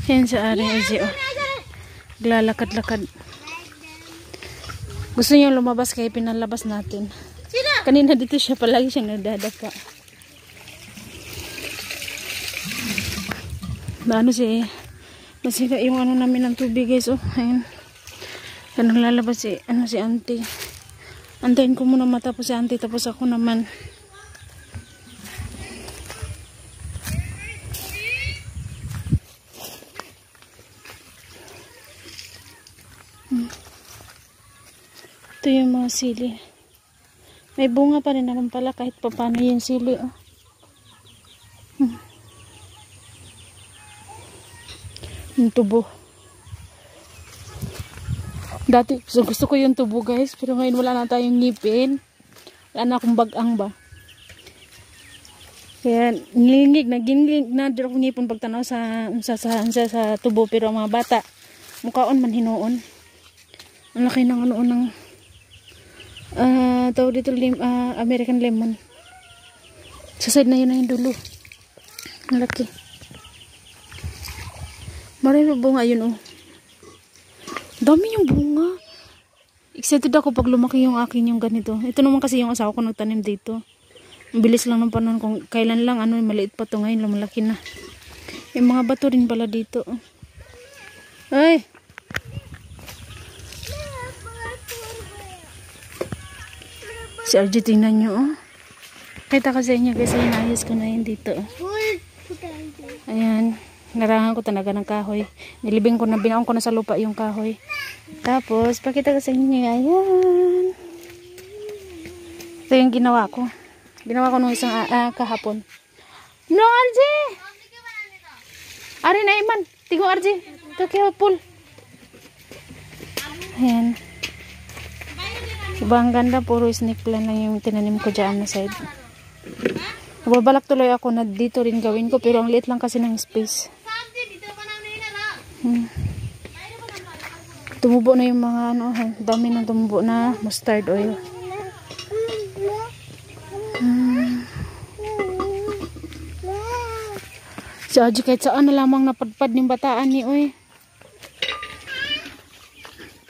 Yan sa aring Aji, oh. Glalakad-lakad. Gusto niya lumabas kaya pinalabas natin. Kanina dito siya, palagi siyang nagdadapa. Ano si nasira yung ano namin ng tubig, guys, oh. Ayun. Kaya naglalabas si auntie. Antayin ko muna matapos si auntie, tapos ako naman. Ito yung mga sili. May bunga pa rin naman pala kahit pa paano yung sili, oh. Yung tubo. Dati gusto ko yung tubo, guys, pero ngayon wala na tayong ngipin. Wala na akong bagang ba. Kaya nagingig na dito akong ngipon pagtanaw sa tubo, pero ang mga bata mukhaon man hinuon. Ang laki ng ano ng tawag dito American lemon. Sa side na yun na yung dulo. Ang laki. Marami bunga yun, oh. Dami yung bunga. Excited ako pag lumaki yung akin yung ganito. Ito naman kasi yung asawa ko nagtanim dito. Ang bilis lang ng panahon, kung kailan lang maliit pa to, ngayon lumalaki na. Yung mga bato rin pala dito, oh. Ay! Si RG, tingnan nyo, oh. Kita kasi niya kasi inayos ko na yun dito, oh. Ayan. Narangan ko talaga ng kahoy. Nilibing ko na, binaon ko na sa lupa yung kahoy. Tapos, pakita ko sa inyo. Ayan. Ito yung ginawa ko. Ginawa ko nung isang kahapon. No, RG! Ari na iman. Tigo, RG. Ito kaya pool. Ayan. Diba ang ganda, puro snake plant lang yung tinanim ko dyan na side. Nababalak tuloy ako na dito rin gawin ko, pero ang liit lang kasi ng space. Tumubo na yung mga dami ng tumubo na mustard oil. Si Aji kahit saan na lamang napadpad ng bataan ni oy.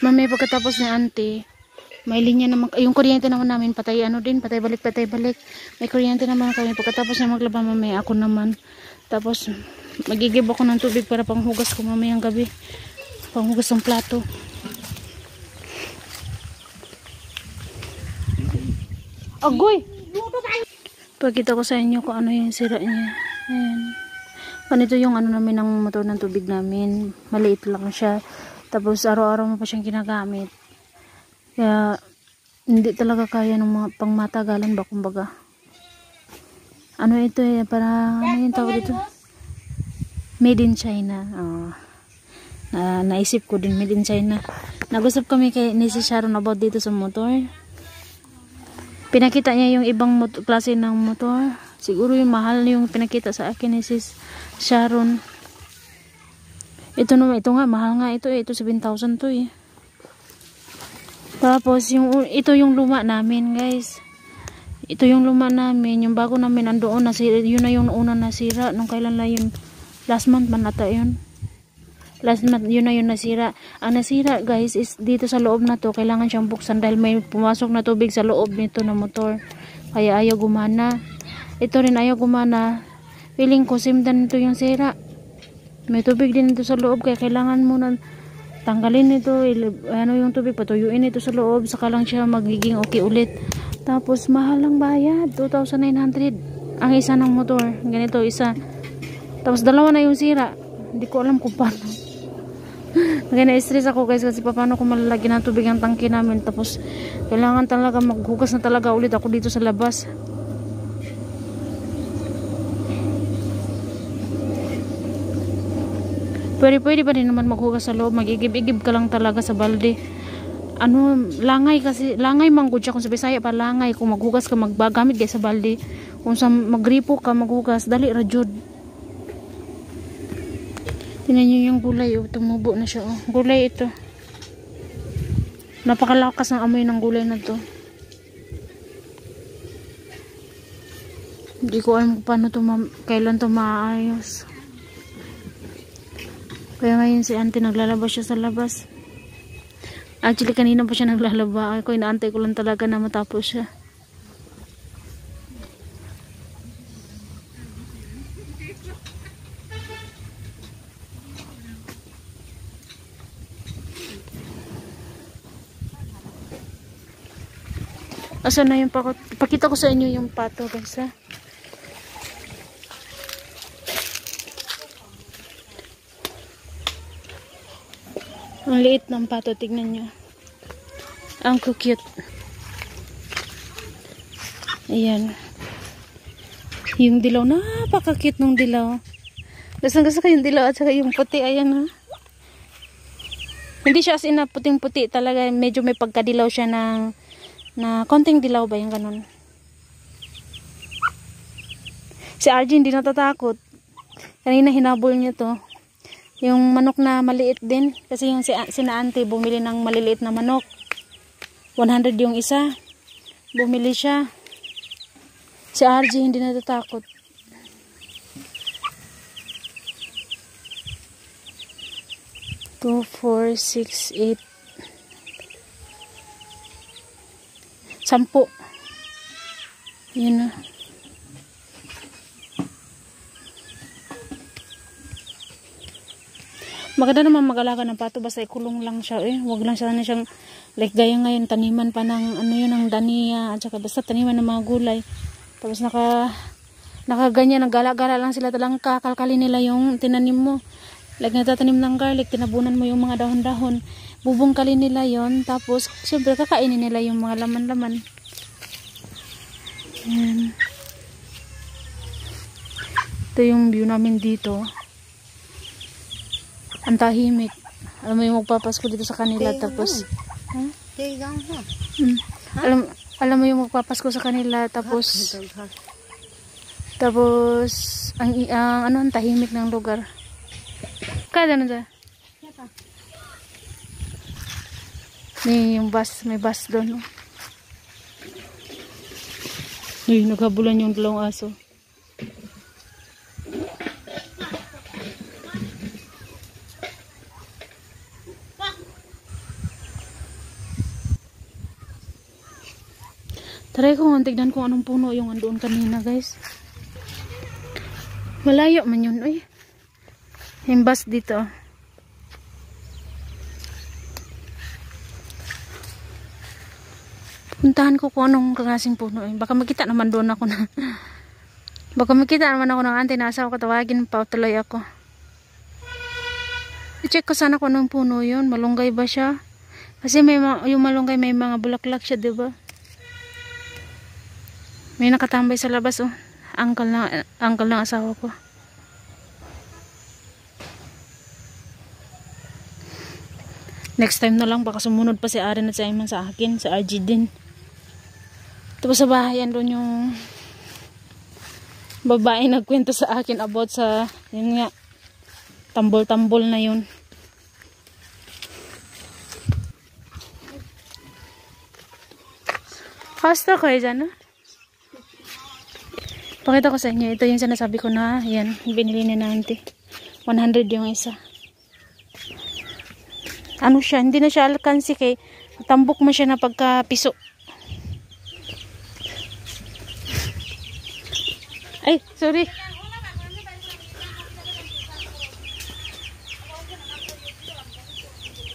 Mamaya pagkatapos ni auntie, may linya naman, yung kuryente naman namin patay patay balik. May kuryente naman kami. Pagkatapos niya maglaba mamaya, ako naman. Tapos magigib ako ng tubig para panghugas ko mamayang gabi. Panghugas ng plato. Agoy! Pagkita ko sa inyo kung ano yung sira niya. Ayan. Ganito yung namin ng motor ng tubig namin. Maliit lang siya. Tapos araw-araw mo pa siyang ginagamit. Kaya hindi talaga kaya ng mga pangmatagalan ba, kumbaga. Ano ito para ano yung tawag dito? Made in China. Oh. Naisip ko din made in China. Nag-usap kami kay si Sharon about dito sa motor. Pinakita niya yung ibang klase ng motor. Siguro yung mahal yung pinakita sa akin ni sis Sharon. Ito nga mahal nga ito eh. Ito 7,000 to eh. Tapos ito yung luma namin, guys. Ito yung luma namin, yung bago namin andoon nasira, yun na yung una nasira nung kailan lang yun. Last month man ata yun. Last month yun na yung nasira. Ang nasira, guys, is dito sa loob na to, kailangan siyang buksan dahil may pumasok na tubig sa loob nito na motor. Kaya ayaw gumana. Ito rin ayaw gumana. Feeling ko simdan nito yung sira. May tubig din ito sa loob kaya kailangan muna tanggalin ito, yung tubig, patuyuin ito sa loob, saka lang siya magiging okay ulit. Tapos mahal lang bayad, 2,900 ang isa ng motor, ganito isa. Tapos dalawa na yung sira, hindi ko alam kung paano. Na-stress ako, guys, kasi paano ko malalagyan ng tubig ang tangke namin. Tapos kailangan talaga maghugas na talaga ulit ako dito sa labas. Pwede pa rin naman maghugas sa loob. Magigib-igib ka lang talaga sa balde. Langay kasi. Langay manggod siya. Kung sa Bisaya pa langay. Kung maghugas ka, magbagamit kayo sa balde. Kung sa magripo ka, maghugas. Dali rajud. Tingnan nyo yung gulay. Oh. Tumubo na siya. Oh. Gulay ito. Napakalakas ng amoy ng gulay na to. Hindi ko alam kung paano kailan to maayos. Kaya ngayon si auntie naglalaba siya sa labas. Actually kanina pa siya naglalaba. Ako inaantay ko lang talaga na matapos siya. Asa na yung pakot? Pakita ko sa inyo yung pato guys ha. Ang liit ng pato, tignan nyo. Ang cute. Ayan. Yung dilaw, napaka-cute ng dilaw. Gasang-gasa yung dilaw at saka yung puti, ayan ha. Hindi siya as in na puting-puti talaga, medyo may pagkadilaw siya na konting dilaw ba yung ganun. Si RG hindi natatakot. Kanina hinabol niya to. Yung manok na maliit din. Kasi yung sina auntie bumili ng maliliit na manok. 100 yung isa. Bumili siya. Si RG hindi natatakot. Two, 4, 6, 8. 10. Yun na. Maganda naman mag-alaga ng pato basta ikulong lang siya Huwag lang siya siyang like gaya ngayon taniman pa ng ano yun ng dania at saka basta taniman ng mga gulay. Tapos nakaganyan naggala-gala lang sila talang kakalkalin nila yung tinanim mo. Like nagtatanim ng garlic, tinabunan mo yung mga dahon-dahon. Bubungkalin nila yon tapos syempre kakainin nila yung mga laman-laman. Yan. Ito yung view namin dito. Ang tahimik. Alam mo yung magpapasko dito sa kanila tapos alam mo yung magpapasko sa kanila tapos ang tahimik ng lugar. Kada na dyan. Yung bus, may bus doon. Naghabulan yung dalawang aso. Try ko nga tignan kung anong puno yung andoon kanina guys. Malayo man yun yung bus dito. Puntahan ko kung anong klaseng puno baka makita naman doon ako na baka makita naman ako ng auntie na asawa ko, tawagin pa tuloy ako. I-check ko sana kung anong puno yun, malunggay ba siya kasi yung malunggay may mga bulaklak siya diba. May nakatambay sa labas uncle ng asawa ko. Next time na lang baka sumunod pa si Aren at si Ayman sa akin, sa RG din. Tapos sa bahay doon yung babae nagkwento sa akin about sa yun nga tambol-tambol na yun. Hasta kayo dyan Pakita ko sa inyo. Ito yung sinasabi ko na yan, binili ni auntie. 100 yung isa. Ano siya? Hindi na siya alkansi kay tambok mo siya na pagka-piso. Ay, sorry.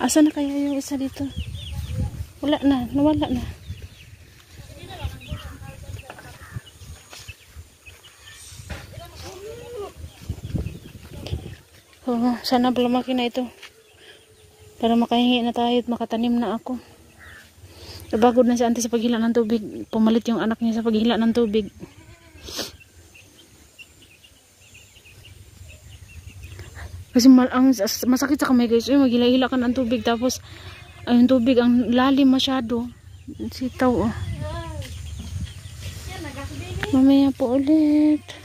Asa na kaya yung isa dito? Wala na, nawala na. Sana lumaki na ito. Para makahingi na tayo at makatanim na ako. Nabagod na si auntie sa paghila ng tubig. Pumalit yung anak niya sa paghila ng tubig. Kasi masakit sa kamay guys. Maghila-hila ka ng tubig. Tapos yung tubig ang lalim masyado. Sitaw Mamaya po ulit.